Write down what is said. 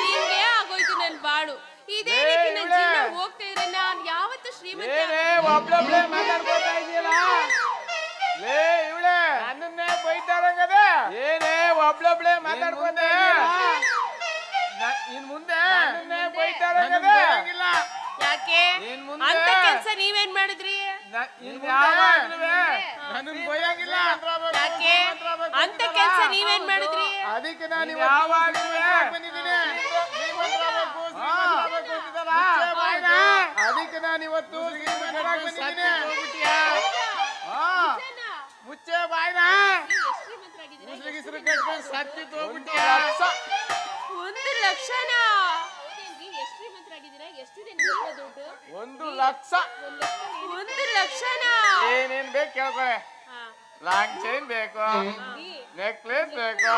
ಹಿಂಗೆ ಆಗೋಯ್ತು ನನ್ ಬಾಳು. ಇದೇ ರೀತಿ ನನ್ನ ಜೀವನ ಹೋಗ್ತಾ ಇದ್ರೆ ನಾನು ಯಾವತ್ತೂ ಶ್ರೀಮಂತ ಒಬ್ಳೊಬ್ಳೆ ಮಾತಾಡ್ಕೊತಾ ಇದೀಯಲ್ಲ ಲೇ ಇವಳೆ ನನ್ನನ್ನೇ ಬೈತಾರಂಗದೆ ಏನೇ ಒಬ್ಳೊಬ್ಳೆ ಮಾತಾಡ್ಕೊತಾ ಇನ್ ಮುಂದೆ ನನ್ನನ್ನೇ ಬೈತಾರಂಗದೆ ಯಾಕೆ ಅಂತ ಕೆಲಸ ನೀವೇನ್ ಮಾಡಿದ್ರಿ? ನನ್ನನ್ ಬೈಯಂಗಿಲ್ಲ ಯಾಕೆ ಅಂತ ಕೆಲಸ ನೀವೇನ್ ಮಾಡಿದ್ರಿ? ಅದಕ್ಕೆ ನಾನು ಯಾವಾಗಲೂ ಬಂದಿದ್ದೀನಿ. ಅದಕ್ಕೆ ನಾನು ಇವತ್ತು ಬಂದಿದ್ದೀನಿ. ಮುಚ್ಚೆ ಬಾಯ್ನ ಸತ್ತಿ ತೋಗ್ಬಿಟ್ಟಿಯ 1 ಲಕ್ಷನ 1 ಲಕ್ಷ 1 ಲಕ್ಷನ ಏನೇನ್ ಬೇಕು ಕೇಳ್ಕೊಳೆ. ಲಾಂಗ್ ಚೈನ್ ಬೇಕು, ನೆಕ್ಲೆಸ್ ಬೇಕು,